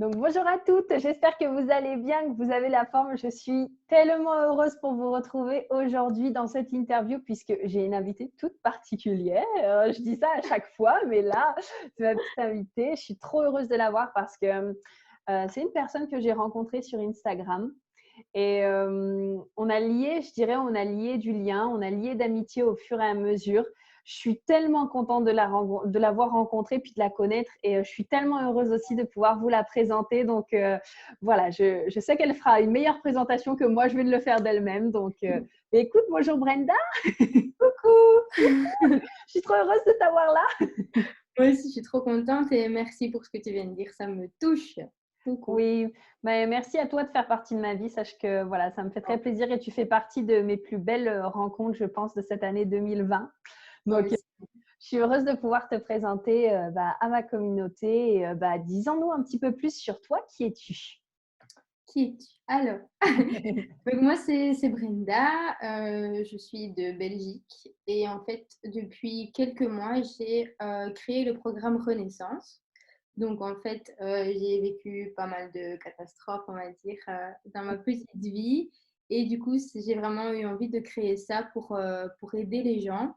Donc, bonjour à toutes, j'espère que vous allez bien, que vous avez la forme. Je suis tellement heureuse pour vous retrouver aujourd'hui dans cette interview puisque j'ai une invitée toute particulière. Je dis ça à chaque fois, mais là, c'est ma petite invitée. Je suis trop heureuse de la voir parce que c'est une personne que j'ai rencontrée sur Instagram. Et on a lié, je dirais, on a lié du lien, on a lié d'amitié au fur et à mesure. Je suis tellement contente de l'avoir rencontrée puis de la connaître et je suis tellement heureuse aussi de pouvoir vous la présenter. Donc voilà, je sais qu'elle fera une meilleure présentation que moi, je vais le faire d'elle-même. Donc écoute, bonjour Brenda. Coucou! Je suis trop heureuse de t'avoir là. Moi aussi, je suis trop contente et merci pour ce que tu viens de dire. Ça me touche beaucoup. Oui, mais merci à toi de faire partie de ma vie. Sache que voilà, ça me fait très plaisir et tu fais partie de mes plus belles rencontres, je pense, de cette année 2020. Moi Donc, aussi. je suis heureuse de pouvoir te présenter à ma communauté. Et, dis-en-nous un petit peu plus sur toi. Qui es-tu? Qui es-tu? Alors, donc moi, c'est Brenda. Je suis de Belgique et en fait, depuis quelques mois, j'ai créé le programme Renaissance. Donc, en fait, j'ai vécu pas mal de catastrophes, on va dire, dans ma petite vie. Et du coup, j'ai vraiment eu envie de créer ça pour aider les gens,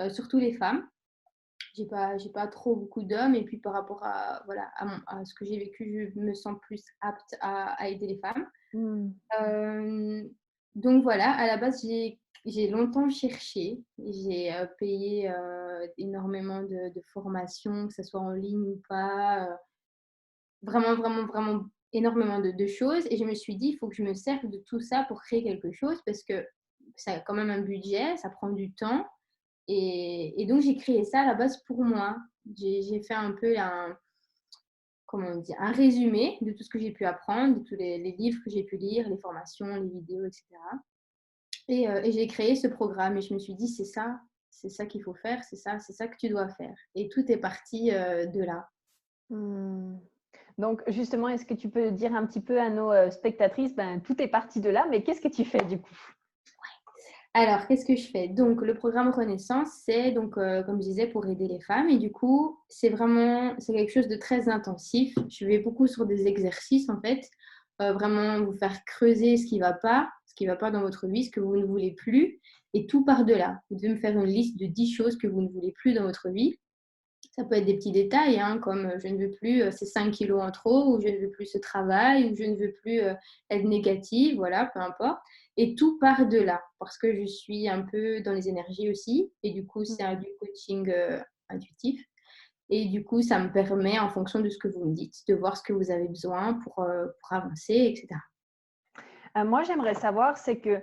surtout les femmes. J'ai pas trop beaucoup d'hommes et puis par rapport à voilà, à ce que j'ai vécu, je me sens plus apte à aider les femmes. Hmm. Hem, donc voilà, à la base, j'ai longtemps cherché. J'ai, payé, énormément de formations, que ça soit en ligne ou pas, vraiment, vraiment, vraiment énormément de choses et je me suis dit: «Il faut que je me serve de tout ça pour créer quelque chose» parce que ça a quand même un budget, ça prend du temps et donc j'ai créé ça à la base pour moi. J'ai fait un peu un comment on dit? Un résumé de tout ce que j'ai pu apprendre, de tous les livres que j'ai pu lire, les formations, les vidéos et cetera et j'ai créé ce programme et je me suis dit: c'est ça qu'il faut faire, c'est ça que tu dois faire» et tout est parti, de là. Hmm. Donc, justement, est-ce que tu peux dire un petit peu à nos spectatrices, tout est parti de là, mais qu'est-ce que tu fais du coup? Alors, qu'est-ce que je fais? Donc, le programme Renaissance, c'est donc, comme je disais, pour aider les femmes et du coup, c'est quelque chose de très intensif. Je vais beaucoup sur des exercices, en fait, vraiment vous faire creuser ce qui va pas dans votre vie, ce que vous ne voulez plus et tout part de là. Vous devez me faire une liste de 10 choses que vous ne voulez plus dans votre vie. Ça peut être des petits détails, hein, comme, je ne veux plus, ces 5 kilos en trop ou je ne veux plus ce travail ou je ne veux plus, être négative, voilà, peu importe et tout part de là parce que je suis un peu dans les énergies aussi et du coup, c'est un Hmm. du coaching, intuitif et du coup, ça me permet, en fonction de ce que vous me dites, de voir ce que vous avez besoin pour avancer et cetera. Moi, j'aimerais savoir, c'est que,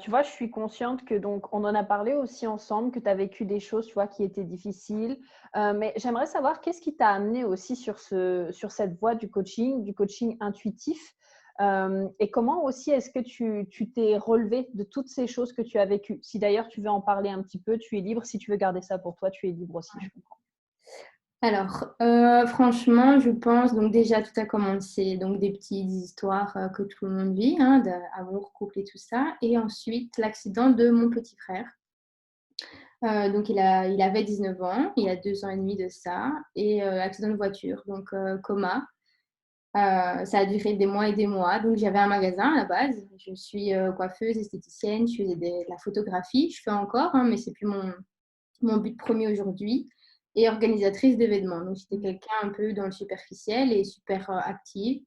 tu vois, je suis consciente que donc on en a parlé aussi ensemble, que tu as vécu des choses, tu vois, qui étaient difficiles. Mais j'aimerais savoir qu'est-ce qui t'a amené aussi sur cette voie du coaching intuitif? Et comment aussi est-ce que tu t'es relevé de toutes ces choses que tu as vécues? Si d'ailleurs tu veux en parler un petit peu, tu es libre. Si tu veux garder ça pour toi, tu es libre aussi, je comprends. Alors, franchement, je pense donc déjà tout a commencé donc des petites histoires, que tout le monde vit, hein, d'amour, couple et tout ça et ensuite l'accident de mon petit frère. Donc il avait 19 ans, il y a 2 ans et demi de ça et accident de voiture, donc coma. Ça a duré des mois et des mois. Donc j'avais un magasin à la base. Je suis, coiffeuse, esthéticienne, je faisais de la photographie. Je fais encore, hein, mais c'est plus mon but premier aujourd'hui et organisatrice d'événements. Donc j'étais Mmh. quelqu'un un peu dans le superficiel et super, active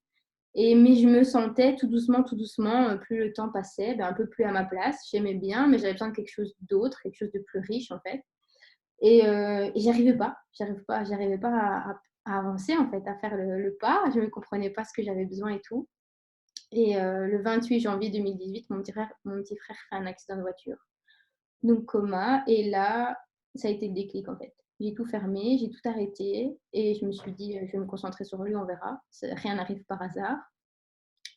et mais je me sentais tout doucement, plus le temps passait, un peu plus à ma place. J'aimais bien, mais j'avais besoin de quelque chose d'autre, quelque chose de plus riche, en fait et j'arrivais pas à avancer, en fait, à faire le pas. Je ne comprenais pas ce que j'avais besoin et tout et le 28 janvier 2018, mon petit frère fait un accident de voiture. Donc coma et là, ça a été le déclic en fait. J'ai tout fermé, j'ai tout arrêté et je me suis dit: «Je vais me concentrer sur lui, on verra. Rien n'arrive par hasard»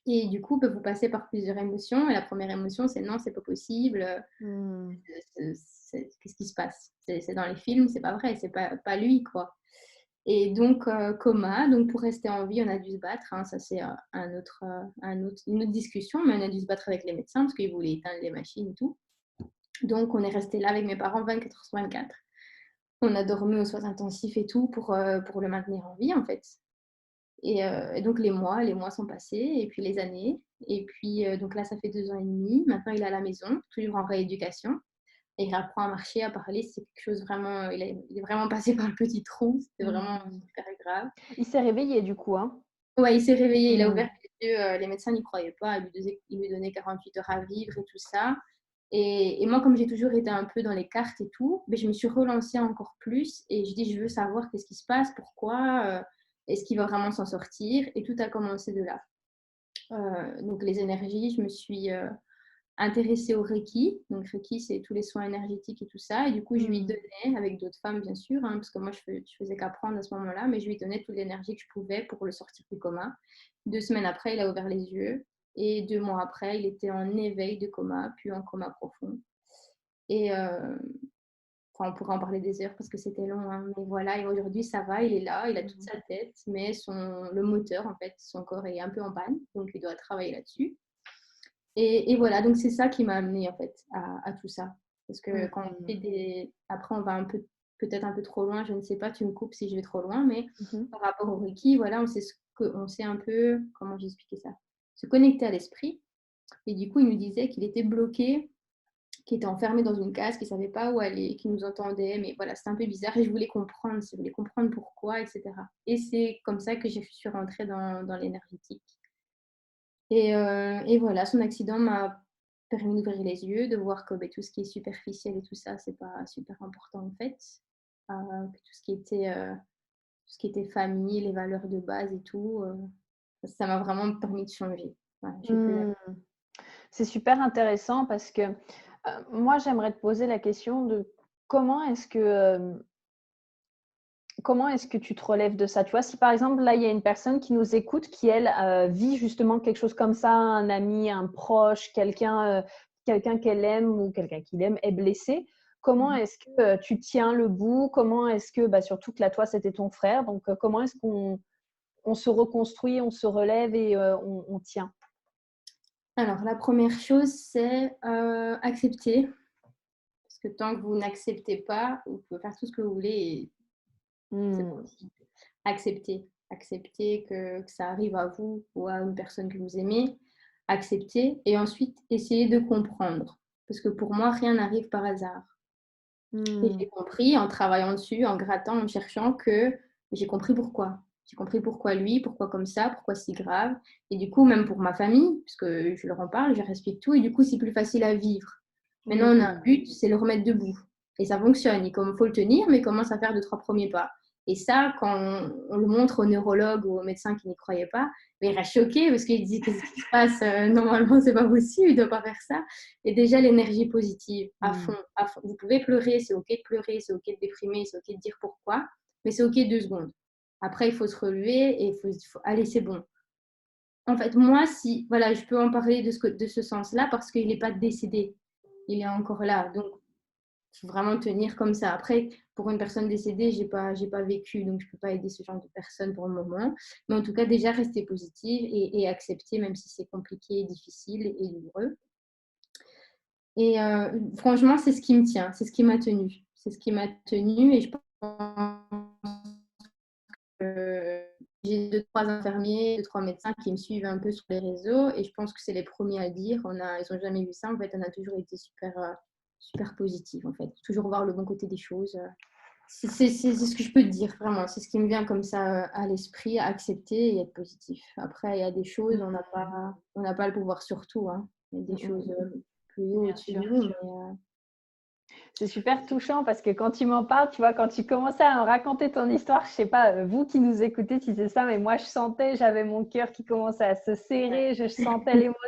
et du coup, vous passez par plusieurs émotions et la première émotion, c'est: «Non, c'est pas possible, Mmh. qu'est-ce qui se passe? C'est dans les films, c'est pas vrai, c'est pas lui quoi» et donc coma, donc pour rester en vie, on a dû se battre, hein, ça c'est, une autre discussion, mais on a dû se battre avec les médecins parce qu'ils voulaient éteindre les machines et tout. Donc on est resté là avec mes parents 24 heures sur 24. On a dormi aux soins intensifs et tout pour le maintenir en vie, en fait Et donc les mois sont passés et puis les années. Et puis donc là, ça fait 2 ans et demi. Maintenant, il est à la maison, toujours en rééducation. Et il apprend à marcher, à parler. C'est quelque chose vraiment, il est vraiment passé par le petit trou. C'était vraiment Mmh. super grave. Il s'est réveillé du coup, hein? Ouais, il s'est réveillé, il a Mmh. ouvert les yeux, les médecins n'y croyaient pas, ils lui donnaient 48 heures à vivre et tout ça. Et moi, comme j'ai toujours été un peu dans les cartes et tout, beh, je me suis relancée encore plus et je dis: «Je veux savoir qu'est-ce qui se passe, pourquoi, est-ce qu'il va vraiment s'en sortir?» Et tout a commencé de là. Donc les énergies, je me suis, intéressée au Reiki. Donc Reiki, c'est tous les soins énergétiques et tout ça. Et du coup, je lui Mmh. donnais, avec d'autres femmes bien sûr, hein, parce que moi je faisais qu'apprendre à ce moment-là, mais je lui donnais toute l'énergie que je pouvais pour le sortir du coma. 2 semaines après, il a ouvert les yeux et 2 mois après, il était en éveil de coma, puis en coma profond. Et enfin, on pourrait en parler des heures parce que c'était long, hein, mais voilà. Et aujourd'hui, ça va, il est là, il a toute Mmh. sa tête, mais le moteur, en fait, son corps est un peu en panne, donc il doit travailler là-dessus. Et voilà, donc c'est ça qui m'a amenée en fait à tout ça. Parce que quand on fait Mmh. des... Après, on va un peu, peut-être un peu trop loin, je ne sais pas, tu me coupes si je vais trop loin, mais Mmh. par rapport au Reiki, voilà, on sait un peu, comment j'expliquais ça, se connecter à l'esprit. Et du coup, il nous disait qu'il était bloqué, qu'il était enfermé dans une case, qu'il ne savait pas où aller, qu'il nous entendait, mais voilà, c'était un peu bizarre et je voulais comprendre pourquoi, etc. Et c'est comme ça que je suis rentrée dans l'énergétique. Et voilà, son accident m'a permis d'ouvrir les yeux, de voir que, beh, tout ce qui est superficiel et tout ça, c'est pas super important en fait. Que tout ce qui était famille, les valeurs de base et tout, ça m'a vraiment permis de changer. Voilà, je suis plus là. Mmh. C'est super intéressant parce que, moi, j'aimerais te poser la question de comment est-ce que, comment est-ce que tu te relèves de ça? Tu vois, si par exemple, là, il y a une personne qui nous écoute qui, elle, vit justement quelque chose comme ça, un ami, un proche, quelqu'un qu'elle aime ou quelqu'un qu'il aime est blessé, comment Mmh. est-ce que, tu tiens le bout? Comment est-ce que bah, surtout que là, toi, c'était ton frère, donc comment est-ce qu'on se reconstruit, on se relève et on tient? Alors la première chose, c'est, accepter, parce que tant que vous n'acceptez pas, vous pouvez faire tout ce que vous voulez et c'est pas Mmh. possible. Accepter, accepter que ça arrive à vous ou à une personne que vous aimez, accepter et ensuite essayer de comprendre. Parce que pour moi, rien n'arrive par hasard. Et Mmh. j'ai compris en travaillant dessus, en grattant, en cherchant que j'ai compris pourquoi. J'ai compris pourquoi lui, pourquoi comme ça, pourquoi si grave. Et du coup, même pour ma famille, parce que je leur en parle, je leur explique tout, et du coup, c'est plus facile à vivre. Maintenant, on a un Mmh. but, c'est le remettre debout. Et ça fonctionne. Il faut le tenir, mais il commence à faire 2-3 premiers pas. Et ça, quand on le montre aux neurologues ou aux médecins qui n'y croyaient pas, mais il reste choqué parce qu'il dit qu'est-ce qui se passe, normalement, c'est pas possible, il ne doit pas faire ça. Et déjà, l'énergie positive, à Mmh. fond, à fond. Vous pouvez pleurer, c'est OK de pleurer, c'est OK de déprimer, c'est OK de dire pourquoi, mais c'est OK 2 secondes. Après, il faut se relever et allez, c'est bon. En fait, moi, si, voilà, je peux en parler de ce sens-là parce qu'il n'est pas décédé. Il est encore là. Donc, il faut vraiment tenir comme ça. Après, pour une personne décédée, j'ai pas vécu, donc je ne peux pas aider ce genre de personne pour le moment. Mais en tout cas, déjà, rester positive et accepter, même si c'est compliqué, difficile et douloureux. Et franchement, c'est ce qui me tient, c'est ce qui m'a tenue. C'est ce qui m'a tenue et je pense que j'ai 2-3 infirmiers, 2-3 médecins qui me suivent un peu sur les réseaux et je pense que c'est les premiers à dire. Ils ont jamais vu ça. En fait, on a toujours été super positifs, en fait. Toujours voir le bon côté des choses. C'est ce que je peux te dire, vraiment. C'est ce qui me vient comme ça à l'esprit, à accepter et être positif. Après, il y a des choses, on n'a pas le pouvoir sur tout, hein. Il y a Mmh des mh. choses plus haut Bien au-dessus de sûr. nous, mais C'est super touchant parce que quand tu m'en parles, tu vois, quand tu commençais à me raconter ton histoire, je sais pas, vous qui nous écoutez, tu disais ça, mais moi je sentais, j'avais mon cœur qui commençait à se serrer, je sentais l'émotion.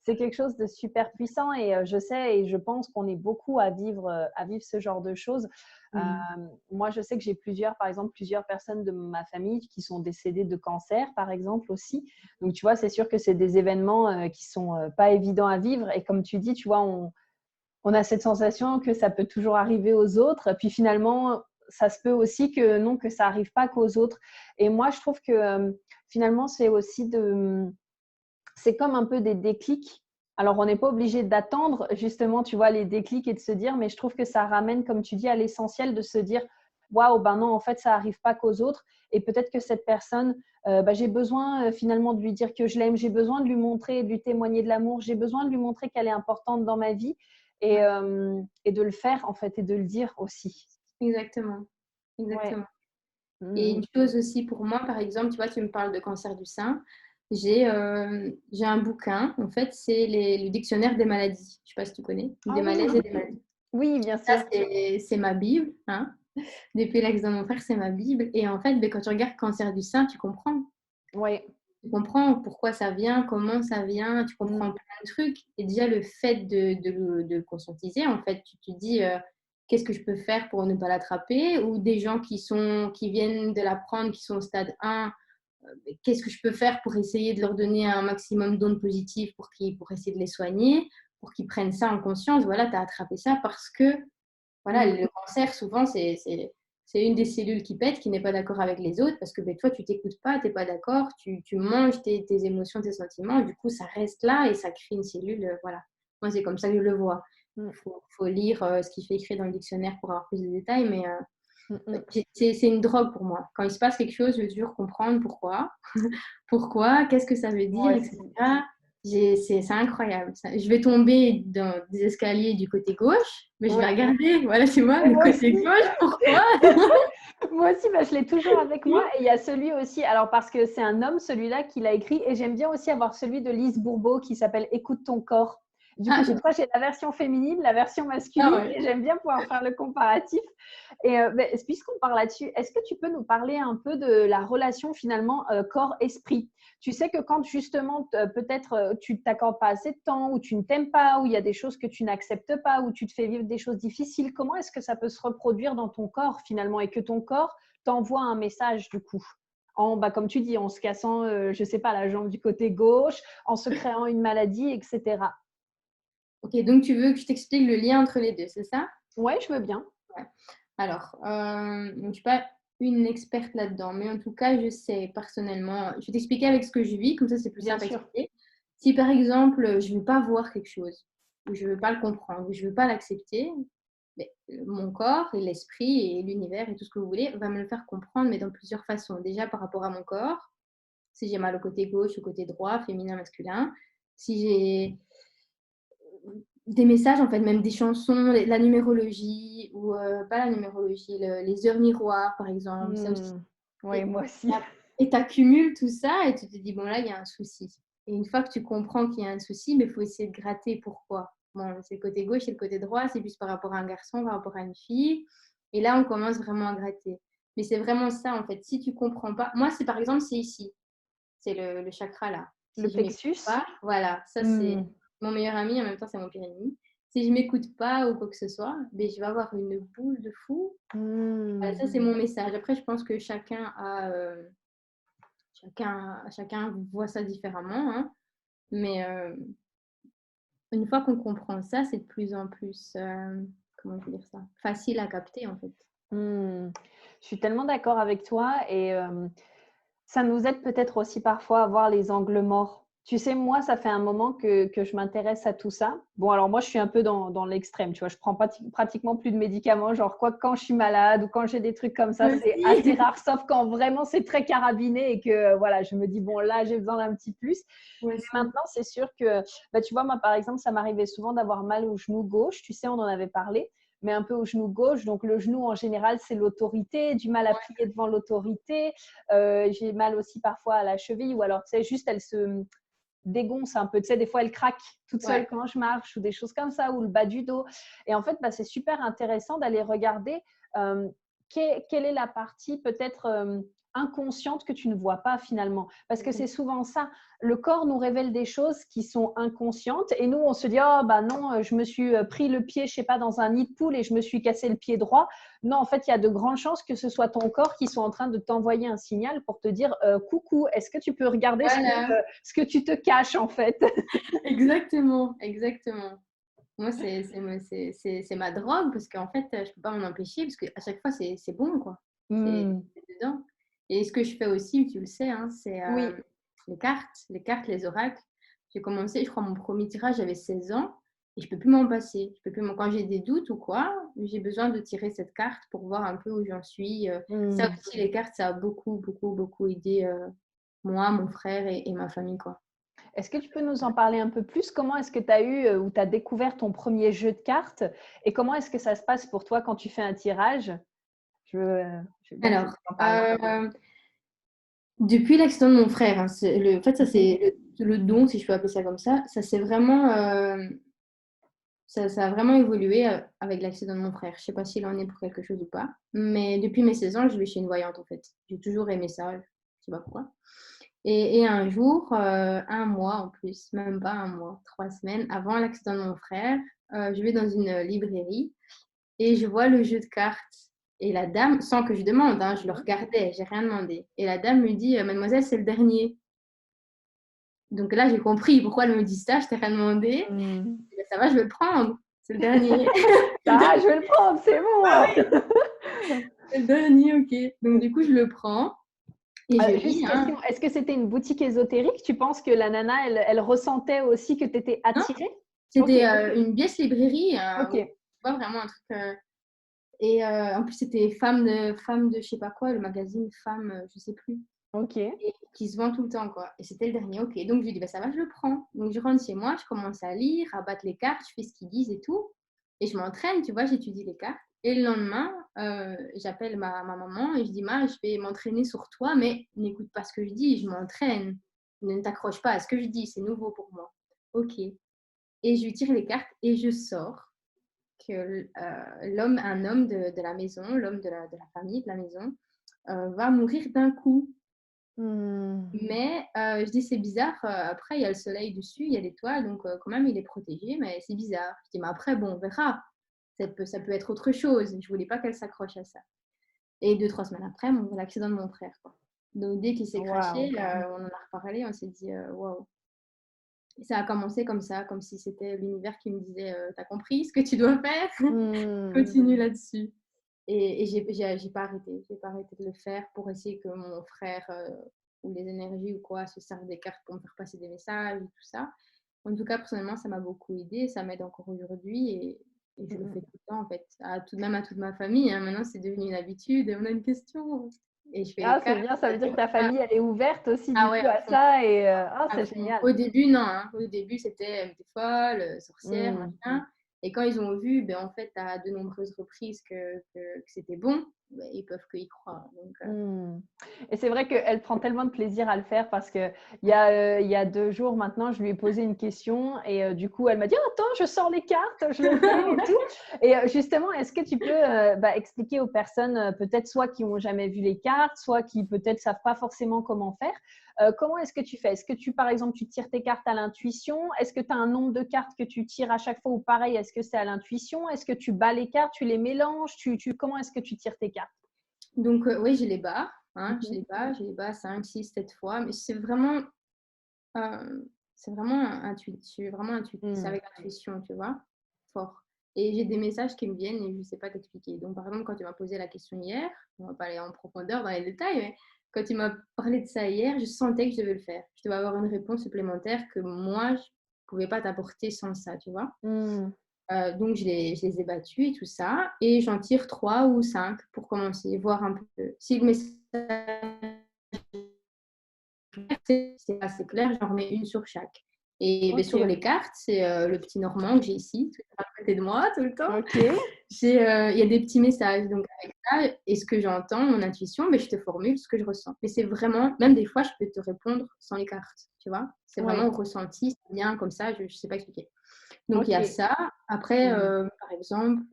C'est quelque chose de super puissant et je sais et je pense qu'on est beaucoup à vivre ce genre de choses. mmh. Moi, je sais que j'ai par exemple, plusieurs personnes de ma famille qui sont décédées de cancer, par exemple, aussi. Donc, tu vois, c'est sûr que c'est des événements qui sont pas évidents à vivre et comme tu dis, tu vois, on a cette sensation que ça peut toujours arriver aux autres. Puis finalement, ça se peut aussi que non, que ça arrive pas qu'aux autres. Et moi, je trouve que finalement, c'est comme un peu des déclics. Alors, on n'est pas obligé d'attendre justement, tu vois, les déclics et de se dire, mais je trouve que ça ramène, comme tu dis, à l'essentiel de se dire, waouh, ben non, en fait, ça arrive pas qu'aux autres. Et peut-être que cette personne j'ai besoin finalement de lui dire que je l'aime, j'ai besoin de lui montrer, de lui témoigner de l'amour, j'ai besoin de lui montrer qu'elle est importante dans ma vie et de le faire en fait et de le dire aussi. Exactement, Ouais. exactement. Et Mmh. une chose aussi pour moi, par exemple, tu vois, tu me parles de cancer du sein. J'ai un bouquin, en fait, c'est le dictionnaire des maladies. Je sais pas si tu connais, Ah des oui, malaises et des maladies. oui, bien Ça, sûr. c'est ma Bible, hein. Depuis l'accident de mon frère, c'est ma Bible. Et en fait, ben, quand tu regardes cancer du sein, tu comprends. Oui. Tu comprends pourquoi ça vient, comment ça vient, tu comprends Mmh. plein de trucs. Et déjà, le fait de le conscientiser, en fait, tu te dis, qu'est-ce que je peux faire pour ne pas l'attraper? Ou des gens qui viennent de l'apprendre, qui sont au stade 1, qu'est-ce que je peux faire pour essayer de leur donner un maximum d'ondes positives pour essayer de les soigner, pour qu'ils prennent ça en conscience. Voilà, tu as attrapé ça parce que voilà, Mmh. le cancer, souvent, c'est une des cellules qui pète, qui n'est pas d'accord avec les autres, parce que ben, toi, tu t'écoutes pas, tu n'es pas d'accord, tu manges tes émotions, tes sentiments, et du coup, ça reste là et ça crée une cellule. Voilà. Moi, c'est comme ça que je le vois. Mmh. Il faut lire ce qui fait écrit dans le dictionnaire pour avoir plus de détails, mais Mmh mh. c'est une drogue pour moi. Quand il se passe quelque chose, je veux toujours comprendre pourquoi, pourquoi, qu'est-ce que ça veut dire, Moi aussi. etc. C'est incroyable. Je vais tomber dans des escaliers du côté gauche, mais je vais Ouais. regarder, voilà, tu vois, Et le moi côté aussi. gauche, pourquoi? Moi aussi, je l'ai toujours avec moi et il y a celui aussi alors parce que c'est un homme celui-là qui l'a écrit et j'aime bien aussi avoir celui de Lise Bourbeau qui s'appelle «Écoute ton corps». Du coup, Ah, comme ça, j'ai la version féminine, la version ah masculine ouais. et j'aime bien pouvoir faire le comparatif et puisqu'on parle là-dessus, est-ce que tu peux nous parler un peu de la relation finalement, corps-esprit? Tu sais que quand justement peut-être, tu t'accordes pas assez de temps ou tu ne t'aimes pas ou il y a des choses que tu n'acceptes pas ou tu te fais vivre des choses difficiles, comment est-ce que ça peut se reproduire dans ton corps finalement et que ton corps t'envoie un message du coup? Comme tu dis, en se cassant, je sais pas, la jambe du côté gauche, en se créant une maladie et cetera. Ok, donc tu veux que je t'explique le lien entre les deux, c'est ça? Ouais, je veux bien. Ouais. Alors, je ne suis pas une experte là-dedans, mais en tout cas, je sais personnellement, je vais t'expliquer avec ce que je vis, comme ça c'est plus Bien simple à sûr. expliquer. Si par exemple, je ne veux pas voir quelque chose, ou je ne veux pas le comprendre, ou je ne veux pas l'accepter, mais, mon corps et l'esprit et l'univers et tout ce que vous voulez va me le faire comprendre, mais dans plusieurs façons. Déjà par rapport à mon corps, si j'ai mal au côté gauche, au côté droit, féminin, masculin, si j'ai des messages, en fait, même des chansons, la numérologie ou pas la numérologie, les heures miroirs, par exemple. Ça aussi. Mmh. Oui, Et moi aussi. et tu accumules tout ça et tu te dis: «Bon, là, il y a un souci». Et une fois que tu comprends qu'il y a un souci, mais il faut essayer de gratter pourquoi. Bon, c'est le côté gauche et le côté droit, c'est plus par rapport à un garçon, par rapport à une fille. Et là, on commence vraiment à gratter. Mais c'est vraiment ça, en fait. Si tu comprends pas, moi, c'est par exemple, c'est ici, c'est le chakra là. Le Si je m'écoute plexus? pas, voilà, ça c'est Mmh. mon meilleur ami, en même temps c'est mon pire ennemi. Si je m'écoute pas ou quoi que ce soit, ben, je vais avoir une boule de fou. Voilà, Mmh. ça c'est mon message. Après, je pense que chacun voit ça différemment, hein. Mais une fois qu'on comprend ça, c'est de plus en plus, comment je veux dire ça? Facile à capter en fait. Mmh. Je suis tellement d'accord avec toi et ça nous aide peut-être aussi parfois à voir les angles morts. Tu sais, moi, ça fait un moment que je m'intéresse à tout ça. Bon, alors moi, je suis un peu dans l'extrême, tu vois? Je prends pratiquement plus de médicaments, genre quoi, quand je suis malade ou quand j'ai des trucs comme ça, Moi c'est aussi. assez rare, sauf quand vraiment c'est très carabiné et que, voilà, je me dis: «Bon, là, j'ai besoin d'un petit plus». Moi Mais aussi. maintenant, c'est sûr que, tu vois, moi, par exemple, ça m'arrivait souvent d'avoir mal au genou gauche. Tu sais, on en avait parlé, mais un peu au genou gauche. Donc, le genou, en général, c'est l'autorité, du mal à Ouais, plier devant l'autorité. J'ai mal aussi parfois à la cheville ou alors, tu sais, juste elle se dégonce un peu. Tu sais, des fois, elle craque toute seule ouais. quand je marche ou des choses comme ça, ou le bas du dos. Et en fait, c'est super intéressant d'aller regarder euh, quelle est la partie peut-être inconsciente que tu ne vois pas finalement. Parce que c'est souvent ça. Le corps nous révèle des choses qui sont inconscientes et nous, on se dit, oh bah non, je me suis pris le pied, je sais pas, dans un nid de poule et je me suis cassé le pied droit. Non, en fait, il y a de grandes chances que ce soit ton corps qui soit en train de t'envoyer un signal pour te dire coucou, est-ce que tu peux regarder Voilà, ce que tu te caches en fait? exactement, exactement. Moi, c'est ma drogue parce qu'en fait, je peux pas m'en empêcher parce qu'à chaque fois, c'est bon, quoi. Hmm. C'est dedans. Et ce que je fais aussi, tu le sais, hein, c'est Oui, les oracles. J'ai commencé, je crois, mon premier tirage, j'avais 16 ans et je peux plus m'en passer. Je peux plus quand j'ai des doutes ou quoi, j'ai besoin de tirer cette carte pour voir un peu où j'en suis. Ça hmm. aussi, les cartes, ça a beaucoup, beaucoup, beaucoup aidé. moi, mon frère et ma famille, quoi. Est-ce que tu peux nous en parler un peu plus? Comment est-ce que tu as eu ou tu as découvert ton premier jeu de cartes et comment est-ce que ça se passe pour toi quand tu fais un tirage? Je veux bien que tu Alors, nous en parles. depuis l'accident de mon frère, hein, en fait, ça c'est le don, si je peux appeler ça comme ça s'est vraiment, ça a vraiment évolué avec l'accident de mon frère. Je sais pas s'il en est pour quelque chose ou pas, mais depuis mes 16 ans, je vais chez une voyante, en fait. J'ai toujours aimé ça, je sais pas pourquoi. Et un jour, 1 mois en plus, même pas 1 mois, 3 semaines avant l'accident de mon frère, je vais dans une librairie et je vois le jeu de cartes et la dame, sans que je demande, hein, je le regardais, j'ai rien demandé et la dame me dit: «Mademoiselle, c'est le dernier». Donc là, j'ai compris pourquoi elle me dit ça, je t'ai rien demandé. Mmh. Je dis: «Bah, ça va, je vais le prendre, c'est le dernier». C'est le Ah, dernier, je vais le prendre, c'est bah bon! oui, c'est le dernier, OK. Donc du coup, je le prends et je lis, Juste hein. question, est-ce que c'était une boutique ésotérique? Tu penses que la nana, elle ressentait aussi que tu étais Non, attirée? OK, c'était, une biais librairie, où tu OK, vois vraiment un truc, et en plus, c'était femme de je sais pas quoi, le magazine Femme, je sais plus OK. et qui se vend tout le temps, quoi et c'était le dernier, OK. Donc je lui dis: «Bah, ça va, je le prends». Donc je rentre chez moi, je commence à lire, à battre les cartes, je fais ce qu'ils disent et tout et je m'entraîne, tu vois? J'étudie les cartes et le lendemain, j'appelle ma maman et je dis: «Ma, je vais m'entraîner sur toi, mais n'écoute pas ce que je dis, je m'entraîne. Ne t'accroche pas à ce que je dis, c'est nouveau pour moi». OK et je lui tire les cartes et je sors que un homme de la maison, l'homme de la famille, de la maison, va mourir d'un coup. Mmh. Mais je dis: «C'est bizarre, après il y a le soleil dessus, il y a l'étoile, donc quand même il est protégé, mais c'est bizarre». Je dis: «Mais après bon, on verra, ça peut être autre chose». Je voulais pas qu'elle s'accroche à ça et 2-3 semaines après, l'accident de mon frère, quoi. Donc dès qu'il s'est Waouh! crashé, on en a reparlé, on s'est dit: «Waouh». Et ça a commencé comme ça, comme si c'était l'univers qui me disait: «Tu as compris ce que tu dois faire? Mmh. Continue là-dessus». Et j'ai pas arrêté. J'ai pas arrêté de le faire pour essayer que mon frère, ou les énergies ou quoi se servent des cartes pour me faire passer des messages et tout ça. En tout cas, personnellement, ça m'a beaucoup aidée, ça m'aide encore aujourd'hui et je Mmh le fais mh. tout le temps en fait, même à toute ma famille, hein. Maintenant, c'est devenu une habitude et on a une question et je fais les Ah, c'est cartes, bien, ça ça veut dire que dure ta pas. famille, elle est ouverte aussi Ah du ouais, coup à à fond. ça et À c'est fond. génial. Au début, non, hein. Au début, c'était, tu es folle, sorcière, Mmh. machin et quand ils ont vu, ben, en fait, à de nombreuses reprises que c'était bon, beh, ils peuvent que y croire donc Mmh. Et c'est vrai qu'elle prend tellement de plaisir à le faire parce qu'il y a 2 jours maintenant, je lui ai posé une question et du coup, elle m'a dit: «Oh attends, je sors les cartes, je le fais et tout» et justement, est-ce que tu peux, expliquer aux personnes, peut-être soit qui ont jamais vu les cartes, soit qui peut-être savent pas forcément comment faire, comment est-ce que tu fais? Est-ce que par exemple, tu tires tes cartes à l'intuition? Est-ce que tu as un nombre de cartes que tu tires à chaque fois ou pareil, est-ce que c'est à l'intuition? Est-ce que tu bats les cartes, tu les mélanges? Comment est-ce que tu tires tes cartes? donc oui, j'ai les bats, hein, Mmh. j'ai les bats 5, 6, 7 fois, mais c'est vraiment intuitif. Je suis vraiment intuitive, c'est Mmh. avec intuition, tu vois? Fort et j'ai des messages qui me viennent et je ne sais pas t'expliquer. Donc par exemple, quand tu m'as posé la question hier, on va pas aller en profondeur dans les détails, mais quand tu m'as parlé de ça hier, je sentais que je devais le faire. Je devais avoir une réponse supplémentaire que moi, je ne pouvais pas t'apporter sans ça, tu vois? Mmh. Donc je les ai battus et tout ça et j'en tire 3 ou 5 pour commencer, voir un peu. Si le message c'est assez clair, j'en remets une sur chaque. Et beh, sur OK, les cartes, c'est, le petit normand que j'ai ici, tout à côté de moi tout le temps. OK, Il y a des petits messages, donc avec ça et ce que j'entends, mon intuition, mais je te formule ce que je ressens. Mais c'est vraiment même des fois, je peux te répondre sans les cartes, tu vois? C'est vraiment oui, au ressenti, ça vient comme ça, je ne sais pas expliquer. Donc il y a OK. ça. Après, Mmh. par exemple,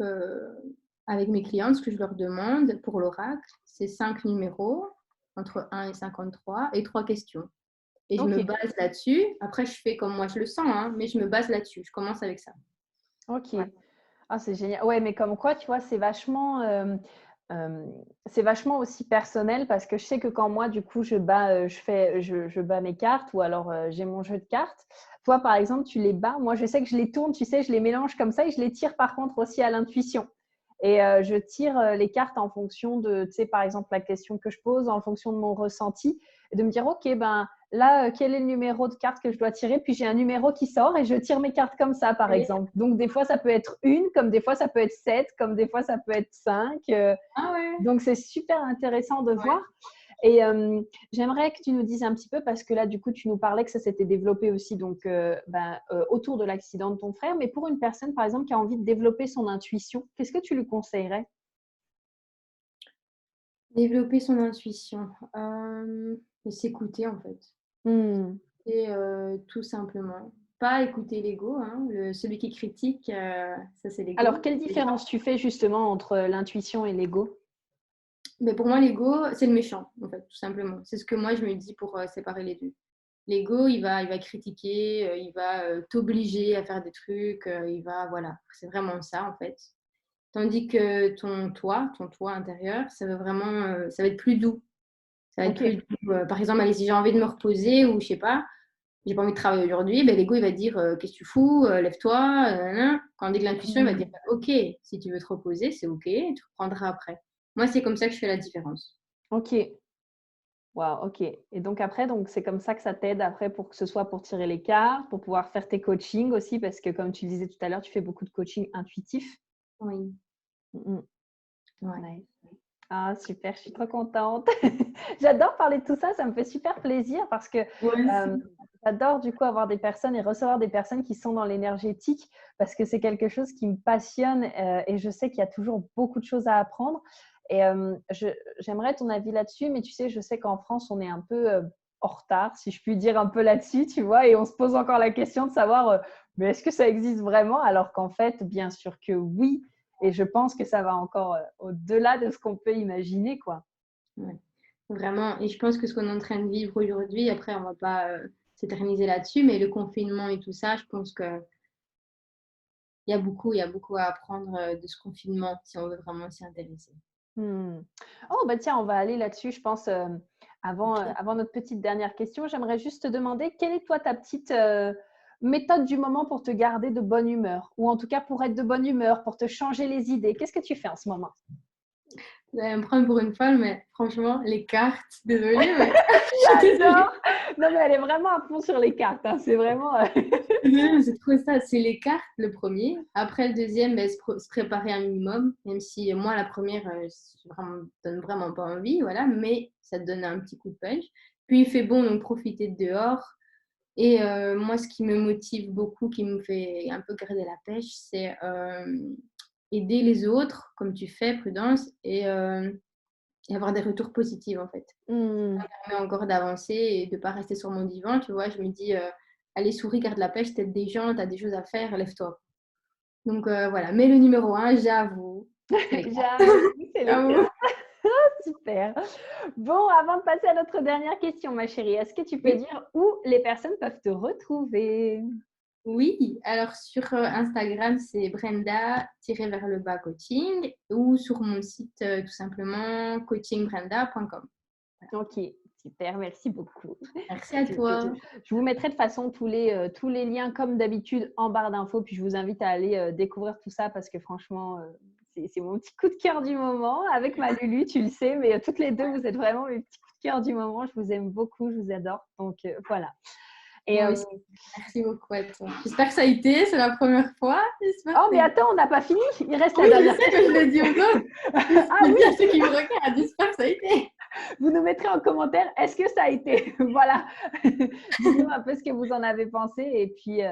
avec mes clientes, ce que je leur demande pour l'oracle, c'est 5 numéros entre 1 et 53 et 3 questions. Et je me OK, base là-dessus. Après, je fais comme moi je le sens, hein, mais je me base là-dessus. Je commence avec ça. OK. Ouais. Ah, c'est génial. Ouais, mais comme quoi, tu vois, c'est vachement aussi personnel parce que je sais que quand moi, du coup, je bats mes cartes ou alors, j'ai mon jeu de cartes. Toi, par exemple, tu les bats. Moi, je sais que je les tourne, tu sais, je les mélange comme ça et je les tire par contre aussi à l'intuition et je tire, les cartes en fonction de, tu sais, par exemple, la question que je pose, en fonction de mon ressenti et de me dire: «OK, ben, là, quel est le numéro de carte que je dois tirer?» Puis j'ai un numéro qui sort et je tire mes cartes comme ça, par Et exemple. Donc des fois, ça peut être une, comme des fois, ça peut être 7, comme des fois, ça peut être 5. ah ouais! Donc c'est super intéressant de voir. Ouais. Et j'aimerais que tu nous dises un petit peu, parce que là, du coup, tu nous parlais que ça s'était développé aussi donc, autour de l'accident de ton frère. Mais pour une personne, par exemple, qui a envie de développer son intuition, qu'est-ce que tu lui conseillerais? Développer son intuition, s'écouter en fait. Hmm. Et tout simplement. Pas écouter l'ego, hein, celui qui critique, ça c'est Alors, l'ego. quelle différence tu fais justement entre l'intuition et l'ego? Mais pour moi, l'ego, c'est le méchant, en fait, tout simplement. C'est ce que moi je me dis pour séparer les deux. L'ego, il va critiquer, il va t'obliger à faire des trucs, il va, voilà, c'est vraiment ça en fait. Tandis que ton toi intérieur, ça va vraiment, ça va être plus doux. Ça va être Ok. plus doux. Par exemple, allez, si j'ai envie de me reposer ou je sais pas, j'ai pas envie de travailler aujourd'hui, ben, l'ego il va dire qu'est-ce que tu fous, lève-toi, nanana. Quand on dit que l'intuition, il va dire Hmm. ok, si tu veux te reposer, c'est ok, tu reprendras après. Moi, c'est comme ça que je fais la différence. Ok. Wow, ok. Et donc après, donc c'est comme ça que ça t'aide après pour que ce soit pour tirer les cartes, pour pouvoir faire tes coachings aussi, parce que comme tu le disais tout à l'heure, tu fais beaucoup de coaching intuitif. Oui, Mhm. ouais. Nice. Ah, super, je suis trop contente. J'adore parler de tout ça, ça me fait super plaisir parce que Moi euh, aussi. j'adore du coup avoir des personnes et recevoir des personnes qui sont dans l'énergétique parce que c'est quelque chose qui me passionne et je sais qu'il y a toujours beaucoup de choses à apprendre. Et j'aimerais ton avis là-dessus, mais tu sais, je sais qu'en France, on est un peu en retard, si je puis dire, un peu là-dessus, tu vois, et on se pose encore la question de savoir, mais est-ce que ça existe vraiment? Alors qu'en fait, bien sûr que oui. Et je pense que ça va encore au-delà de ce qu'on peut imaginer, quoi. Ouais. Vraiment. Et je pense que ce qu'on est en train de vivre aujourd'hui, après, on va pas s'éterniser là-dessus, mais le confinement et tout ça, je pense que il y a beaucoup à apprendre de ce confinement si on veut vraiment s'y intéresser. Hmm. Oh, bah tiens, on va aller là-dessus, je pense, Ok. avant notre petite dernière question. J'aimerais juste te demander, quelle est toi ta petite méthode du moment pour te garder de bonne humeur? Ou en tout cas pour être de bonne humeur, pour te changer les idées. Qu'est-ce que tu fais en ce moment? Vous allez me prendre pour une folle, mais franchement, les cartes, désolée, mais je suis désolée. J'adore! Non, mais elle est vraiment à fond sur les cartes, hein. C'est vraiment… Désolée, mais c'est trop ça. C'est les cartes, le premier. Après, le deuxième, ben, se préparer un minimum, même si moi, la première, donne vraiment pas envie, voilà, mais ça te donne un petit coup de punch. Puis il fait bon, donc profiter de dehors. Et moi, ce qui me motive beaucoup, qui me fait un peu garder la pêche, c'est aider les autres, comme tu fais, Prudence, et avoir des retours positifs, en fait. Hmm. Permet encore d'avancer et de ne pas rester sur mon divan, tu vois. Je me dis, allez, souris, garde la pêche, t'aides des gens, t'as des choses à faire, lève-toi. Donc voilà. Mais le numéro un, j'avoue, c'est les cartes. J'avoue, c'est les J'avoue. cartes. Super. Bon, avant de passer à notre dernière question, ma chérie, est-ce que tu peux Oui. dire où les personnes peuvent te retrouver? Oui, alors sur Instagram, c'est Brenda-vers-le-bas coaching ou sur mon site tout simplement coachingbrenda.com. Ok, super, merci beaucoup. Merci à Je, toi. je vous mettrai de toute façon tous les liens comme d'habitude en barre d'infos, puis je vous invite à aller découvrir tout ça parce que franchement, c'est mon petit coup de cœur du moment avec ma Lulu, tu le sais, mais toutes les deux, vous êtes vraiment mes petits coups de cœur du moment. Je vous aime beaucoup, je vous adore. Donc voilà. Et Moi aussi. Merci beaucoup à toi. J'espère que ça a été, c'est la première fois. J'espère que oh, mais c'est… attends, on n'a pas fini. Il reste la Oui, je dernière sais, mais question. je l'ai dit aux autres. Je Ah l'ai oui, dit à ceux qui me regardent. J'espère que ça a été. vous nous mettrez en commentaire, est-ce que ça a été? Voilà. Dites-nous un peu ce que vous en avez pensé et puis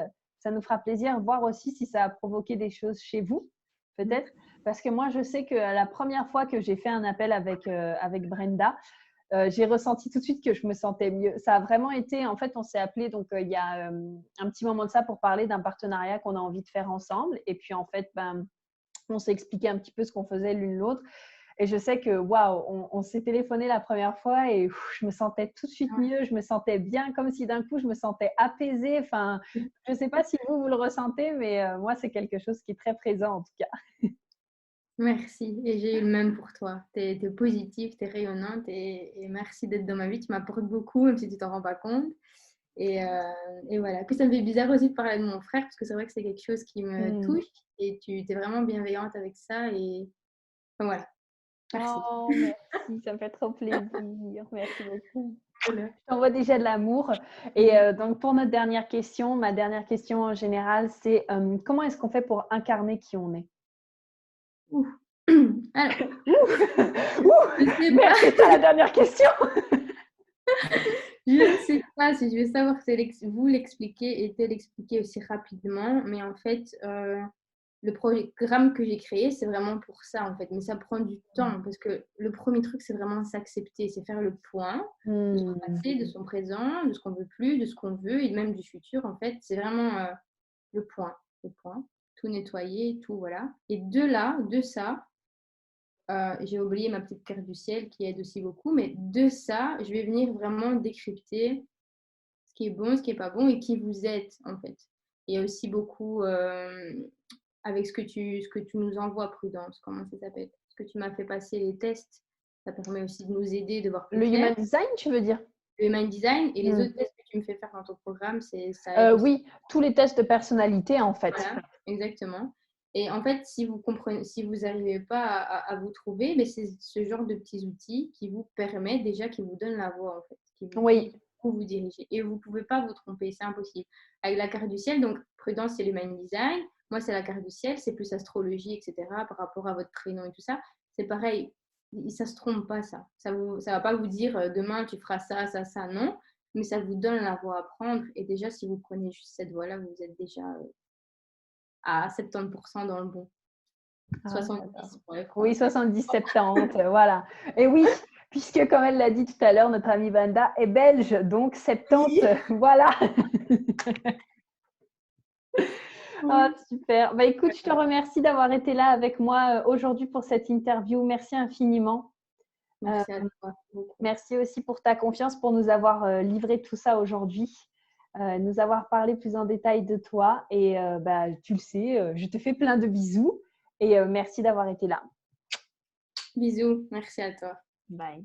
ça nous fera plaisir de voir aussi si ça a provoqué des choses chez vous, peut-être. Parce que moi, je sais que la première fois que j'ai fait un appel avec Brenda, j'ai ressenti tout de suite que je me sentais mieux. Ça a vraiment été, en fait, on s'est appelé donc il y a un petit moment de ça pour parler d'un partenariat qu'on a envie de faire ensemble. Et puis en fait, ben, on s'est expliqué un petit peu ce qu'on faisait l'une l'autre. Et je sais que, waouh, on s'est téléphoné la première fois et je me sentais tout de suite mieux, je me sentais bien, comme si d'un coup, je me sentais apaisée. Enfin, je ne sais pas si vous le ressentez, mais moi, c'est quelque chose qui est très présent en tout cas. Merci. Et j'ai eu le même pour toi. Tu es positive, tu es rayonnante et merci d'être dans ma vie. Tu m'apportes beaucoup, même si tu t'en rends pas compte. Et, euh, et voilà. Puis ça me fait bizarre aussi de parler de mon frère, parce que c'est vrai que c'est quelque chose qui me Mm. touche. Et tu es vraiment bienveillante avec ça. Et enfin, voilà. Merci. Oh, merci, ça me fait trop plaisir. Merci beaucoup. Voilà. Je t'envoie déjà de l'amour. Et donc, pour notre dernière question, ma dernière question en général, c'est comment est-ce qu'on fait pour incarner qui on est? Ouf. Alors, Ouh, je ne sais merde, pas, c'est ça la dernière question. je ne sais pas si je vais savoir vous l'expliquer et te l'expliquer aussi rapidement, mais en fait, le programme que j'ai créé, c'est vraiment pour ça, en fait. Mais ça prend du temps parce que le premier truc, c'est vraiment s'accepter, c'est faire le point de son passé, de son présent, de ce qu'on veut plus, de ce qu'on veut et même du futur, en fait. C'est vraiment le point, le point. Tout nettoyer, tout, voilà. Et de ça, j'ai oublié ma petite carte du ciel qui aide aussi beaucoup, mais de ça, je vais venir vraiment décrypter ce qui est bon, ce qui est pas bon et qui vous êtes, en fait. Il y a aussi beaucoup avec ce que tu nous envoies, Prudence, comment ça s'appelle? Ce que tu m'as fait passer les tests, ça permet aussi de nous aider, de voir plus Le clair. human design, tu veux dire? Le Human Design et les Hmm. autres tests que tu me fais faire dans ton programme, ça aide aussi. Oui, tous les tests de personnalité, en fait. Voilà, exactement. Et en fait, si vous comprenez, si vous n'arrivez pas à vous trouver, mais c'est ce genre de petits outils qui vous permet déjà, qui vous donne la voie, en fait, qui vous Oui, dit où vous dirigez. Et vous ne pouvez pas vous tromper, c'est impossible. Avec la carte du ciel, donc Prudence, c'est l'Human Design. Moi, c'est la carte du ciel, c'est plus astrologie, etc., par rapport à votre prénom et tout ça. C'est pareil, ça ne se trompe pas, ça. Ça ne va pas vous dire demain, tu feras ça, ça, ça, non. Mais ça vous donne la voie à prendre. Et déjà, si vous prenez juste cette voie-là, vous êtes déjà à 70% dans le bon. ah, j'adore. 70 pour être Oui, franche. 70-70, voilà. Et oui, puisque comme elle l'a dit tout à l'heure, notre amie Vanda est belge, donc 70, Oui. voilà. Ah, Oui. super. Bah, écoute, je te remercie d'avoir été là avec moi aujourd'hui pour cette interview. Merci infiniment. Euh, Merci à toi beaucoup. Merci aussi pour ta confiance, pour nous avoir livré tout ça aujourd'hui, nous avoir parlé plus en détail de toi. Et bah, tu le sais, je te fais plein de bisous et merci d'avoir été là. Bisous, merci à toi. Bye.